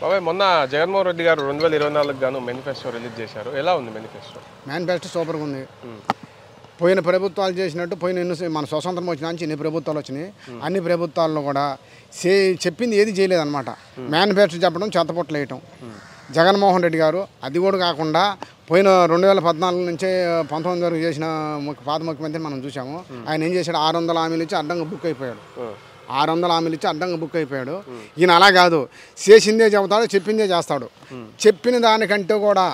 బాబాయ్ మొన్న జగన్మోహన్ రెడ్డి గారు 2024 గాను మేనిఫెస్టో రిలీజ్ చేశారు. ఎలా ఉంది మేనిఫెస్టో? మేనిఫెస్టో సూపర్గా ఉంది. పోయిన ప్రభుత్వాలు చేసినట్టు మన స్వతంత్రం వచ్చిన నుంచి ఎన్ని ప్రభుత్వాలు వచ్చినాయి, అన్ని ప్రభుత్వాల్లో కూడా చెప్పింది ఏది చేయలేదన్నమాట. మేనిఫెస్టో చెప్పడం, చెత్తపొట్టలు వేయటం. జగన్మోహన్ రెడ్డి గారు అది కూడా కాకుండా పోయిన 2014 నుంచే 19 వరకు చేసిన పాత ముఖ్యమంత్రి మనం చూసాము. ఆయన ఏం చేశాడు, 600 హామీలు ఇచ్చి అడ్డంగా బుక్ అయిపోయాడు. 600 హామీలు ఇచ్చి అడ్డంగా బుక్ అయిపోయాడు. ఈయన అలా కాదు, చేసిందే చెబుతాడు, చెప్పిందే చేస్తాడు. చెప్పిన దానికంటే కూడా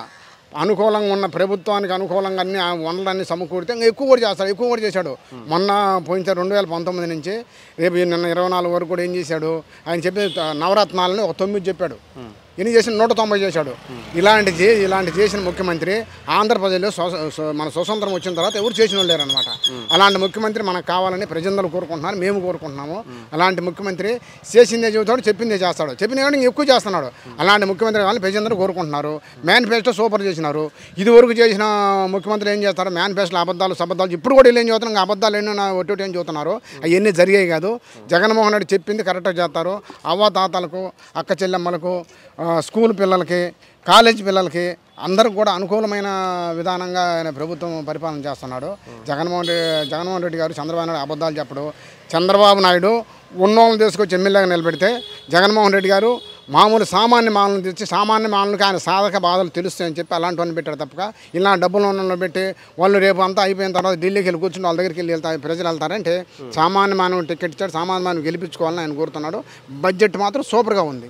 అనుకూలంగా ఉన్న ప్రభుత్వానికి అనుకూలంగా అన్ని వనరులన్నీ సమకూడితే ఇంకా ఎక్కువ కూడా చేస్తాడు. ఎక్కువ కూడా చేశాడు. మొన్న పోయిన 2019 నుంచి రేపు నిన్న 24 వరకు కూడా ఏం చేశాడు, ఆయన చెప్పిన నవరత్నాలని ఒక 9 చెప్పాడు. ఎన్ని చేసిన 190 చేశాడు. ఇలాంటి చేసిన ముఖ్యమంత్రి ఆంధ్రప్రదేశ్లో మన స్వతంత్రం వచ్చిన తర్వాత ఎవరు చేసిన వాళ్ళు లేరనమాట. అలాంటి ముఖ్యమంత్రి మనకు కావాలని ప్రజలందరూ కోరుకుంటున్నారు, మేము కోరుకుంటున్నాము. అలాంటి ముఖ్యమంత్రి చేసిందే చెబుతాడు, చెప్పిందే చేస్తాడు. చెప్పిన ఎక్కువ చేస్తున్నాడు. అలాంటి ముఖ్యమంత్రి కావాలని ప్రజలందరూ కోరుకుంటున్నారు. మేనిఫెస్టో సూపర్ చేసినారు. ఇదివరకు చేసిన ముఖ్యమంత్రులు ఏం చేస్తారు, మేనిఫెస్టోలో అబద్ధాలు ఇప్పుడు కూడా ఏం చదువుతున్నారు, ఇంకా అబద్ధాలు ఎన్నో ఒట్టి ఏం చదువుతున్నారు. అవన్నీ జరిగాయి కాదు. జగన్మోహన్ రెడ్డి చెప్పింది కరెక్ట్గా చేస్తారు. అవ్వాతాతలకు, అక్క చెల్లెమ్మలకు, స్కూల్ పిల్లలకి, కాలేజీ పిల్లలకి అందరికి కూడా అనుకూలమైన విధానంగా ఆయన ప్రభుత్వం పరిపాలన చేస్తున్నాడు. జగన్మోహన్ రెడ్డి గారు చంద్రబాబు నాయుడు అబద్ధాలు చెప్పడు. చంద్రబాబు నాయుడు ఉన్నోళ్ళని తీసుకొచ్చి ఎమ్మెల్యేగా నిలబెడితే జగన్మోహన్ రెడ్డి గారు మామూలు సామాన్య మాలను తెచ్చి సామాన్య మాలకు ఆయన సాధక బాధలు తెలుస్తాయని చెప్పి అలాంటివన్నీ పెట్టాడు తప్పక ఇలా డబ్బులు ఉన్న పెట్టి వాళ్ళు రేపు అంతా అయిపోయిన తర్వాత ఢిల్లీకి వెళ్ళి కూర్చుని వాళ్ళ దగ్గరికి వెళ్ళి ప్రజలు వెళ్తారంటే సామాన్య మానవుని టికెట్ ఇచ్చాడు. సామాన్య మానవుని గెలిపించుకోవాలని ఆయన కోరుతున్నాడు. బడ్జెట్ మాత్రం సూపర్గా ఉంది.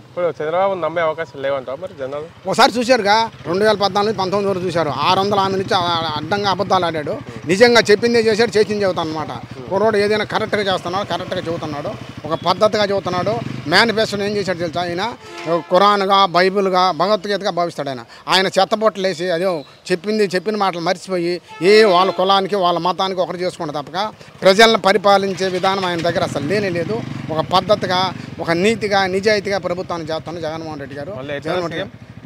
ఇప్పుడు చంద్రబాబు నమ్మే అవకాశం లేవంటావు మరి జనాలు? ఒకసారి చూశారుగా, 2014 నుంచి 19 వరకు చూశారు. 600 హామీ నుంచి అడ్డంగా అబద్ధాలు ఆడాడు. నిజంగా చెప్పిందే చేశాడు, చేసింది చెబుతాను అనమాట. కుర్రోడు ఏదైనా కరెక్ట్గా చేస్తున్నాడు, కరెక్ట్గా చెబుతున్నాడు, ఒక పద్ధతిగా చెబుతున్నాడు. మేనిఫెస్టోని ఏం చేశాడు తెలుసా, ఆయన ఖురాన్గా, బైబిల్గా, భగవద్గీతగా భావిస్తాడు. ఆయన చెత్తబొట్టలు వేసి అదే చెప్పిన మాటలు మర్చిపోయి వాళ్ళ కులానికి వాళ్ళ మతానికి ఒకరు చేసుకుంటారు తప్పక ప్రజలను పరిపాలించే విధానం ఆయన దగ్గర అసలు లేనే లేదు. ఒక పద్ధతిగా, ఒక నీతిగా, నిజాయితీగా ప్రభుత్వాన్ని చేస్తాను జగన్మోహన్ రెడ్డి గారు.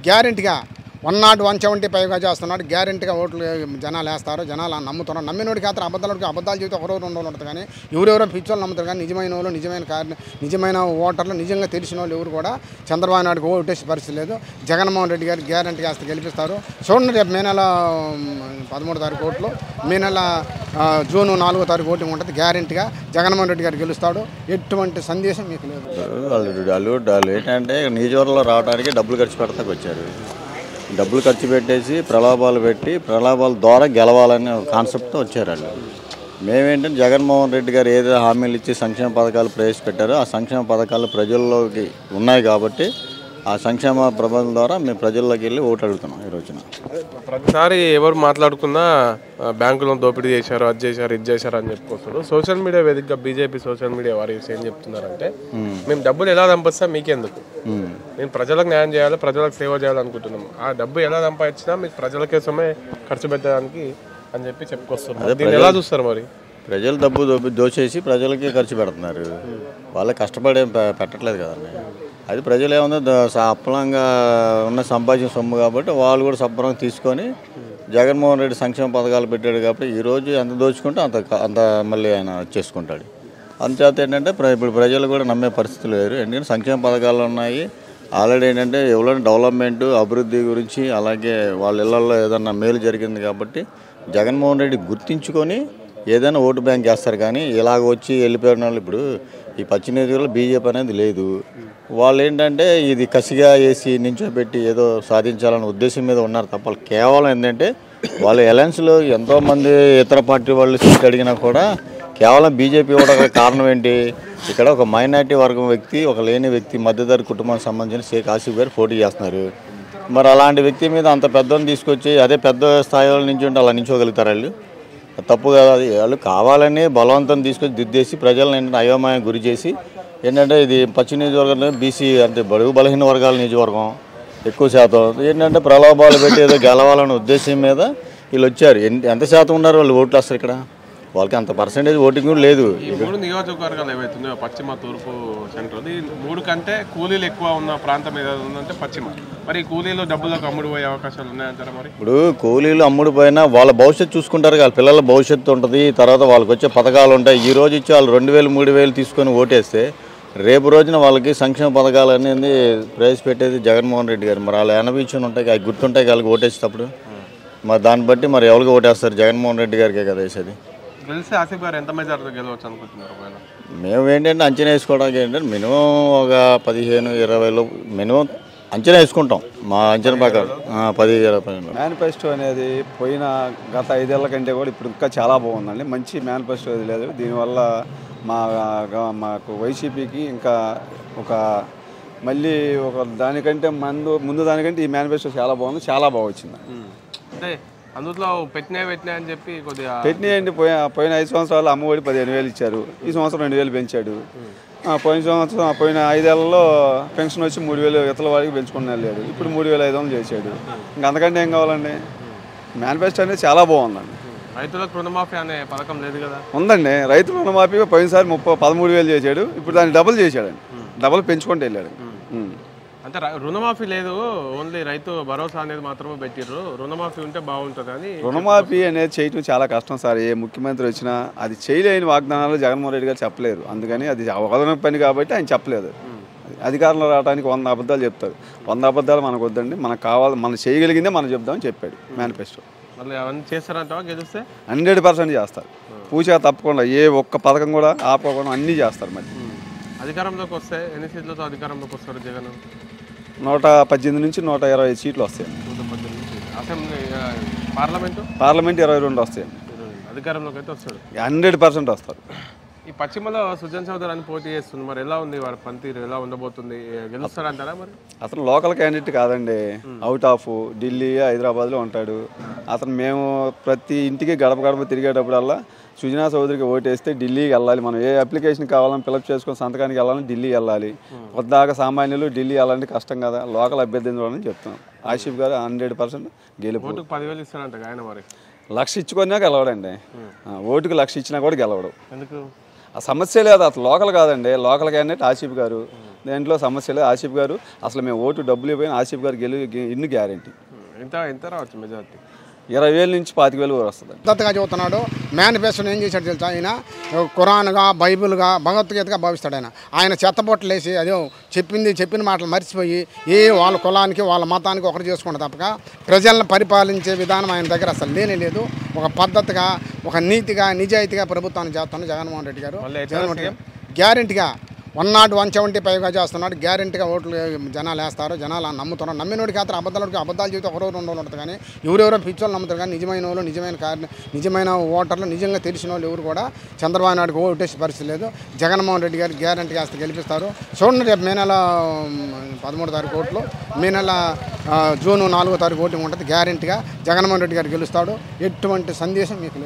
గ్యారెంటీగా 101.75గా చేస్తున్నాడు. గ్యారెంటీగా ఓట్లు జనాలు వేస్తారు. జనాలు నమ్ముతున్నారు. నమ్మినోడికి మాత్రం అబద్ధాలు చెబితే ఒకరో 2 రోజులు ఉంటుంది. కానీ ఎవరెవరో పిచ్చోళ్ళు నమ్ముతారు. కానీ నిజమైన వాళ్ళు, నిజమైన ఓటర్లు, నిజంగా తెలిసిన వాళ్ళు ఎవరు కూడా చంద్రబాబు నాయుడుకి ఓటేసే పరిస్థితి లేదు. జగన్మోహన్ రెడ్డి గారు గ్యారెంటీగా వేస్తే గెలిపిస్తారు. చూడండి, రేపు మే నెల 13వ తారీఖు ఓట్లు, మే నెల జూన్ 4వ తారీఖు ఓటింగ్ ఉంటుంది. గ్యారెంటీగా జగన్మోహన్ రెడ్డి గారు గెలుస్తాడు. ఎటువంటి సందేశం మీకు లేదు. వాళ్ళు ఏంటంటే నియోజకవర్గంలో రావడానికి డబ్బులు ఖర్చు పెడతాకు వచ్చారు. డబ్బులు ఖర్చు పెట్టేసి ప్రలోభాలు పెట్టి ప్రలోభాల ద్వారా గెలవాలనే కాన్సెప్ట్తో వచ్చారు వాళ్ళు. మేమేంటంటే జగన్మోహన్ రెడ్డి గారు ఏదైతే హామీలు ఇచ్చి సంక్షేమ పథకాలు ప్రవేశపెట్టారో ఆ సంక్షేమ పథకాలు ప్రజల్లోకి ఉన్నాయి కాబట్టి ఆ సంక్షేమ ప్రభుత్వం ద్వారా మేము ప్రజల్లోకి వెళ్ళి ఓటు అడుగుతున్నాం. ఈ రోజున ప్రతిసారి ఎవరు మాట్లాడుకున్నా బ్యాంకులో దోపిడీ చేశారు, అది చేశారు, ఇది చేశారు అని చెప్పుకొస్తారు. సోషల్ మీడియా వేదికగా బీజేపీ సోషల్ మీడియా వారు ఏం చెప్తున్నారంటే, మేము డబ్బులు ఎలా సంపాదిస్తాం మీకెందుకు, మేము ప్రజలకు న్యాయం చేయాలి, ప్రజలకు సేవ చేయాలనుకుంటున్నాం. ఆ డబ్బు ఎలా సంపాదించినా మీకు ప్రజల కోసమే ఖర్చు పెట్టడానికి అని చెప్పి చెప్పుకొస్తున్నారు. దీన్ని ఎలా చూస్తారు మరి? ప్రజలు డబ్బు దోచేసి ప్రజలకి ఖర్చు పెడుతున్నారు. వాళ్ళకి కష్టపడే పెట్టట్లేదు కదండి. అది ప్రజలు ఏమన్నా అప్పలంగా ఉన్న సంపాదించిన సొమ్ము కాబట్టి వాళ్ళు కూడా శుభ్రంగా తీసుకొని జగన్మోహన్ రెడ్డి సంక్షేమ పథకాలు పెట్టాడు కాబట్టి ఈరోజు ఎంత దోచుకుంటే అంత మళ్ళీ ఆయన చేసుకుంటాడు. అందుచేత ఏంటంటే ఇప్పుడు ప్రజలు కూడా నమ్మే పరిస్థితులు లేరు. ఎందుకంటే సంక్షేమ పథకాలు ఉన్నాయి. ఆల్రెడీ ఏంటంటే ఎవరైనా డెవలప్మెంట్, అభివృద్ధి గురించి, అలాగే వాళ్ళ ఇళ్లలో ఏదన్నా మేలు జరిగింది కాబట్టి జగన్మోహన్ రెడ్డి గుర్తించుకొని ఏదైనా ఓటు బ్యాంక్ చేస్తారు. కానీ ఇలాగ వచ్చి వెళ్ళిపోయిన వాళ్ళు ఇప్పుడు ఈ పశ్చిమ నియోజకవర్గంలో బీజేపీ అనేది లేదు. వాళ్ళు ఏంటంటే ఇది కసిగా వేసి నించోబెట్టి ఏదో సాధించాలనే ఉద్దేశం మీద ఉన్నారు తప్ప కేవలం ఏంటంటే వాళ్ళ అలయన్స్లో ఎంతోమంది ఇతర పార్టీ వాళ్ళు సీట్ అడిగినా కూడా కేవలం బీజేపీ ఇవ్వడానికి కారణం ఏంటి, ఇక్కడ ఒక మైనార్టీ వర్గం వ్యక్తి, ఒక లేని వ్యక్తి, మధ్యతరగతి కుటుంబానికి సంబంధించిన షేక్ ఆసిఫ్ గారు పోటీ చేస్తున్నారు. మరి అలాంటి వ్యక్తి మీద అంత పెద్దని తీసుకొచ్చి అదే పెద్ద స్థాయిలో నుంచి ఉంటే అలా నించోగలుగుతారు వాళ్ళు? తప్పు కదా. అది వాళ్ళు కావాలని బలవంతం తీసుకొచ్చి దిద్దేసి ప్రజలను ఏంటంటే అయోమయం గురి చేసి ఏంటంటే ఇది పశ్చిమ నియోజకవర్గంలో బీసీ అంటే బడుగు బలహీన వర్గాల నియోజకవర్గం ఎక్కువ శాతం ఏంటంటే ప్రలోభాలు పెట్టి ఏదో గెలవాలనే ఉద్దేశం మీద వీళ్ళు వచ్చారు. ఎంత శాతం ఉన్నారు వాళ్ళు ఓట్లు వస్తారు ఇక్కడ? వాళ్ళకి అంత పర్సెంటేజ్ ఓటింగ్ కూడా లేదు. ఈ 3 నియోజకవర్గాలు ఏవైతున్నాయో పశ్చిమ, తూర్పు, సెంట్రల్, ఈ 3 కంటే కూలీలు ఎక్కువ ఉన్న ప్రాంతం ఏదైనా ఉందంటే పశ్చిమ. మరి కూలీలు డబ్బులకు అమ్ముడుపోయే అవకాశాలు ఉన్నాయంటారా? మరి ఇప్పుడు కూలీలు అమ్ముడుపోయినా వాళ్ళ భవిష్యత్తు చూసుకుంటారు కదా, పిల్లల భవిష్యత్తు ఉంటుంది, తర్వాత వాళ్ళకి వచ్చే పథకాలు ఉంటాయి. ఈ రోజు ఇచ్చి వాళ్ళు 2000, 3000 తీసుకొని ఓటేస్తే రేపు రోజున వాళ్ళకి సంక్షేమ పథకాలు అనేది ప్రవేశపెట్టేది జగన్మోహన్ రెడ్డి గారు. మరి వాళ్ళు అనిపించుని ఉంటాయి, అవి గుర్తుంటాయి వాళ్ళకి ఓటేసేటప్పుడు. మరి దాన్ని బట్టి మరి ఎవరికి ఓటేస్తారు? జగన్మోహన్ రెడ్డి గారికే కదా వేసేది. గెలిస్తే ఆసిఫ్ గారు ఎంత మెజార్టీతో గెలవచ్చు అనుకుంటున్నారు? మేము ఏంటంటే అంచనా వేసుకోవడానికి ఏంటంటే మినిమం ఒక 15-20 మినిమం అంచనా వేసుకుంటాం. మా అంచనా ప్రకారం 10-20. మేనిఫెస్టో అనేది పోయిన గత 5 ఏళ్ల కంటే కూడా ఇప్పుడు ఇంకా చాలా బాగుందండి. మంచి మేనిఫెస్టో లేదు. దీనివల్ల మాకు వైసీపీకి ఇంకా ఒక మళ్ళీ ఒక దానికంటే ముందు దానికంటే ఈ మేనిఫెస్టో చాలా బాగుంది, చాలా బాగా వచ్చింది. అంటే అందులో పెట్టినా అని చెప్పి కొద్దిగా పెట్టినాయండి. పోయిన 5 సంవత్సరాలు అమ్మఒడి 15,000 ఇచ్చారు. ఈ సంవత్సరం 2,000 పెంచాడు. పోయిన సంవత్సరం పోయిన 5 ఏళ్లలో పెన్షన్ వచ్చి 3,000 ఇతల వారికి పెంచుకుని వెళ్ళాడు. ఇప్పుడు 3,500 చేశాడు. ఇంకా అంతకంటే ఏం కావాలండి? మేనిఫెస్టో అనేది చాలా బాగుందండి. రైతులకు రుణమాఫీ అనే పథకం లేదు కదా? ఉందండి. రైతు రుణమాఫీ పోయినసారి 13,000 చేశాడు. ఇప్పుడు దాన్ని డబుల్ చేశాడండి. డబుల్ పెంచుకుంటూ వెళ్ళాడు. అంటే రుణమాఫీ లేదు, ఓన్లీ రైతు భరోసా అనేది మాత్రమే పెట్టిర్రు. రుణమాఫీ ఉంటే బాగుంటుంది అని. రుణమాఫీ అనేది చేయటం చాలా కష్టం సార్. ఏ ముఖ్యమంత్రి వచ్చినా అది చేయలేని వాగ్దానాలు జగన్మోహన్ రెడ్డి గారు చెప్పలేరు. అందుకని అది అవగాహన పని కాబట్టి ఆయన చెప్పలేదు. అధికారంలో రావడానికి 100 అబద్ధాలు చెప్తారు. 100 అబద్ధాలు మనకు వద్దండి. మనకు కావాలి, మనం చేయగలిగిందే మనం చెప్దామని చెప్పాడు మేనిఫెస్టో. మళ్ళీ అవన్నీ చేస్తారంటావా గెలిస్తే? 100% చేస్తారు. పూజగా తప్పకుండా ఏ ఒక్క పథకం కూడా ఆపకుండా అన్నీ చేస్తారు. మరి అధికారంలోకి వస్తే ఎన్ని సీట్లతో అధికారంలోకి వస్తారు జగన్? 118 నుంచి 120 సీట్లు వస్తాయి. 118 అసెంబ్లీ, పార్లమెంటు 22 వస్తాయి. అధికారంలోకి అయితే వస్తాడు. 100% వస్తారు. ఈ పశ్చిమలో సుజన్ చౌదరి అని పోటీ చేస్తుంది. మరి ఎలా ఉంది వారి పనితీరు, ఎలా ఉండబోతుంది? గెలుస్తాడంటారా? మరి అతను లోకల్ క్యాండిడేట్ కాదండి. అవుట్ ఆఫ్ ఢిల్లీ, హైదరాబాద్లో ఉంటాడు అతను. మేము ప్రతి ఇంటికి గడప గడప తిరిగేటప్పుడల్లా సుజనా చౌదరికి ఓటేస్తే ఢిల్లీకి వెళ్ళాలి. మనం ఏ అప్లికేషన్ కావాలని ఫిలప్ చేసుకొని సంతకానికి వెళ్ళాలని ఢిల్లీ వెళ్ళాలి. పొద్దాక సామాన్యులు ఢిల్లీ వెళ్ళాలంటే కష్టం కదా. లోకల్ అభ్యర్థిని చూడాలని చెప్తున్నాం. ఆసిఫ్ గారు 100% గెలుపు. 10,000 ఇస్తాడంట ఆయన. మరి 1,00,000 ఇచ్చుకున్నా గెలవడండి. ఓటుకు 1,00,000 ఇచ్చినా కూడా గెలవడం. ఎందుకు? ఆ సమస్య లేదు. అతను లోకల్ కాదండి. లోకల్ క్యాండిడేట్ ఆసిఫ్ గారు. దేంట్లో సమస్య లేదు. ఆసిఫ్ గారు అసలు మేము ఓటు డబ్బులు ఇవ్వని ఆసిఫ్ గారు ఇన్ని గ్యారెంటీ. ఎంత రావచ్చు మెజార్టీ? 20,000 నుంచి 25,000 వరకు వస్తుంది. పద్ధతిగా చెబుతున్నాడు. మేనిఫెస్టోని ఏం చేశాడు తెలుసా? ఆయన ఖురాన్గా, బైబిల్గా, భగవద్గీతగా భావిస్తాడు. ఆయన చెత్తబొట్టలు వేసి అదే చెప్పిన మాటలు మర్చిపోయి వాళ్ళ కులానికి వాళ్ళ మతానికి ఒకరు చేసుకుంటారు తప్పక ప్రజలను పరిపాలించే విధానం ఆయన దగ్గర అసలు లేనే లేదు. ఒక పద్ధతిగా, ఒక నీతిగా, నిజాయితీగా ప్రభుత్వాన్ని చేస్తున్నాడు జగన్మోహన్ రెడ్డి గారు. గ్యారెంటీగా 175గా చేస్తున్నాడు. గ్యారెంటీగా ఓట్లు జనాలు వేస్తారు. జనాలు నమ్ముతున్నారు. నమ్మినోడికి అతను అబద్ధాలు చెబితే 1 రోజు 2 రోజులు ఉంటుంది. కానీ ఎవరెవరో పిచ్చోళ్ళు నమ్ముతారు. కానీ నిజమైన వాళ్ళు, నిజమైన ఓటర్లు, నిజంగా తెలిసిన వాళ్ళు ఎవరు కూడా చంద్రబాబు నాయుడుకి ఓటేసే పరిస్థితి లేదు. జగన్మోహన్ రెడ్డి గారు గ్యారెంటీగా వేస్తే గెలిపిస్తారు. చూడండి, రేపు మే నెల 13వ తారీఖు ఓట్లు, మే నెల జూన్ 4వ తారీఖు ఓటింగ్ ఉంటుంది. గ్యారెంటీగా జగన్మోహన్ రెడ్డి గారు గెలుస్తాడు. ఎటువంటి సందేశం మీకు లేదు.